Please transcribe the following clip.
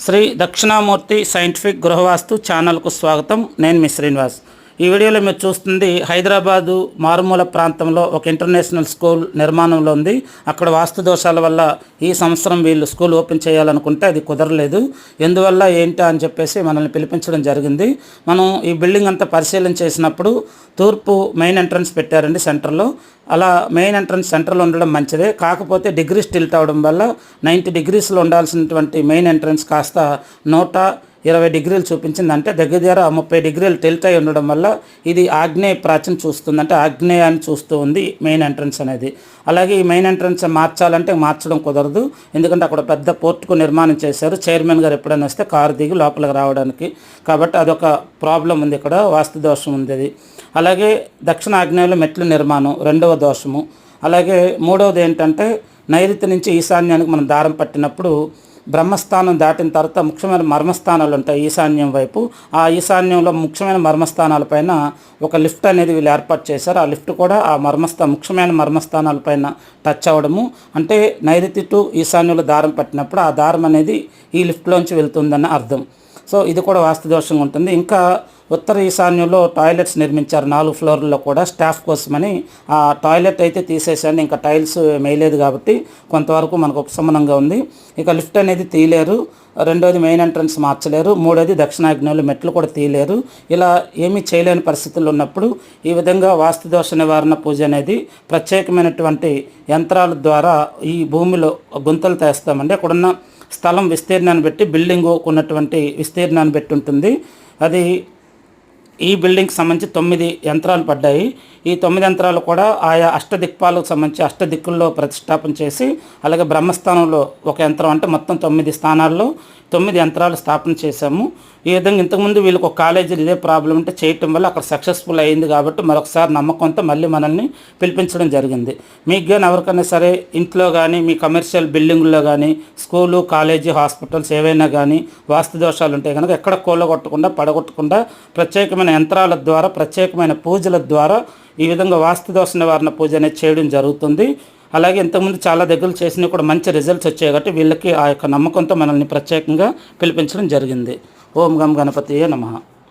Shri Dakshinamurthy scientific గృహవాస్తు ఛానల్కు స్వాగతం. నేను మీ శ్రీనివాస్. ఈ వీడియోలో మీరు చూస్తుంది హైదరాబాదు మారుమూల ప్రాంతంలో ఒక ఇంటర్నేషనల్ స్కూల్ నిర్మాణంలో ఉంది. అక్కడ వాస్తు దోషాల వల్ల ఈ సంవత్సరం వీళ్ళు స్కూల్ ఓపెన్ చేయాలనుకుంటే అది కుదరలేదు. ఎందువల్ల ఏంటా అని చెప్పేసి మనల్ని పిలిపించడం జరిగింది. మనం ఈ బిల్డింగ్ అంతా పరిశీలన చేసినప్పుడు తూర్పు మెయిన్ ఎంట్రన్స్ పెట్టారండి సెంటర్లో. అలా మెయిన్ ఎంట్రన్స్ సెంటర్లో ఉండడం మంచిదే. కాకపోతే డిగ్రీస్ టిల్ట్ అవడం వల్ల 90 డిగ్రీస్లో ఉండాల్సినటువంటి మెయిన్ ఎంట్రన్స్ కాస్త 120 డిగ్రీలు చూపించింది. అంటే దగ్గర 30 డిగ్రీలు టిల్ట్ అయి ఉండడం వల్ల ఇది ఆగ్నేయ ప్రాచీన చూస్తుంది, అంటే ఆగ్నేయాన్ని చూస్తూ ఉంది మెయిన్ ఎంట్రన్స్ అనేది. అలాగే ఈ మెయిన్ ఎంట్రన్స్ మార్చాలంటే మార్చడం కుదరదు, ఎందుకంటే అక్కడ పెద్ద పోర్టుకు నిర్మాణం చేశారు. చైర్మన్ గారు ఎప్పుడైనా వస్తే కారు దిగి లోపలికి రావడానికి, కాబట్టి అదొక ప్రాబ్లం ఉంది, ఇక్కడ వాస్తు దోషం ఉంది అది. అలాగే దక్షిణ ఆగ్నేయంలో మెట్ల నిర్మాణం రెండవ దోషము. అలాగే మూడవది ఏంటంటే నైరుతి నుంచి ఈశాన్యానికి మనం దారం పట్టినప్పుడు బ్రహ్మస్థానం దాటిన తర్వాత ముఖ్యమైన మర్మస్థానాలు ఉంటాయి ఈశాన్యం వైపు. ఆ ఈశాన్యంలో ముఖ్యమైన మర్మస్థానాలపైన ఒక లిఫ్ట్ అనేది వీళ్ళు ఏర్పాటు చేశారు. ఆ లిఫ్ట్ కూడా ఆ ముఖ్యమైన మర్మస్థానాలపైన టచ్ అవ్వడము, అంటే నైరుతి టు ఈశాన్యంలో దారం పట్టినప్పుడు ఆ దారం అనేది ఈ లిఫ్ట్లోంచి వెళ్తుందని అర్థం. సో ఇది కూడా వాస్తు దోషంగా ఉంటుంది. ఇంకా ఉత్తర ఈశాన్యంలో టాయిలెట్స్ నిర్మించారు 4 ఫ్లోర్లలో కూడా స్టాఫ్ కోసమని. ఆ టాయిలెట్ అయితే తీసేసాను, ఇంకా టైల్స్ వేయలేదు కాబట్టి కొంతవరకు మనకు ఉపశమనంగా ఉంది. ఇక లిఫ్ట్ అనేది తీయలేరు. రెండోది మెయిన్ ఎంట్రన్స్ మార్చలేరు. మూడోది దక్షిణాగ్నేయంలో మెట్లు కూడా తీయలేరు. ఇలా ఏమీ చేయలేని పరిస్థితుల్లో ఉన్నప్పుడు ఈ విధంగా వాస్తు దోష నివారణ పూజ అనేది ప్రత్యేకమైనటువంటి యంత్రాల ద్వారా ఈ భూమిలో గుంతలు తీస్తామండి. అక్కడున్న స్థలం విస్తీర్ణాన్ని బట్టి బిల్డింగ్ ఉన్నటువంటి విస్తీర్ణాన్ని బట్టి ఉంటుంది. అది ఈ బిల్డింగ్కి సంబంధించి 9 యంత్రాలు పడ్డాయి. ఈ 9 యంత్రాలు కూడా ఆయా అష్టదిక్పాలకు సంబంధించి అష్టదిక్కుల్లో ప్రతిష్టాపన చేసి, అలాగే బ్రహ్మస్థానంలో ఒక యంత్రం, అంటే మొత్తం 9 స్థానాల్లో 9 యంత్రాలు స్థాపన చేశాము. ఈ విధంగా ఇంతకుముందు వీళ్ళకి ఒక కాలేజీలో ఇదే ప్రాబ్లం ఉంటే చేయటం వల్ల అక్కడ సక్సెస్ఫుల్ అయింది కాబట్టి మరొకసారి నమ్మకంతో మళ్ళీ మనల్ని పిలిపించడం జరిగింది. మీకు కానీ ఎవరికైనా సరే ఇంట్లో కానీ మీ కమర్షియల్ బిల్డింగుల్లో కానీ స్కూలు, కాలేజీ, హాస్పిటల్స్ ఏవైనా కానీ వాస్తు దోషాలు ఉంటే కనుక ఎక్కడ కూలగొట్టకుండా పడగొట్టకుండా ప్రత్యేకమైన యంత్రాల ద్వారా ప్రత్యేకమైన పూజల ద్వారా ఈ విధంగా వాస్తు దోష నివారణ పూజ అనేది చేయడం జరుగుతుంది. అలాగే ఇంతకుముందు చాలా దగ్గరలు చేసినవి కూడా మంచి రిజల్ట్స్ వచ్చాయి కాబట్టి వీళ్ళకి ఆ యొక్క నమ్మకంతో మనల్ని ప్రత్యేకంగా పిలిపించడం జరిగింది. ఓం గం గణపతియే నమః.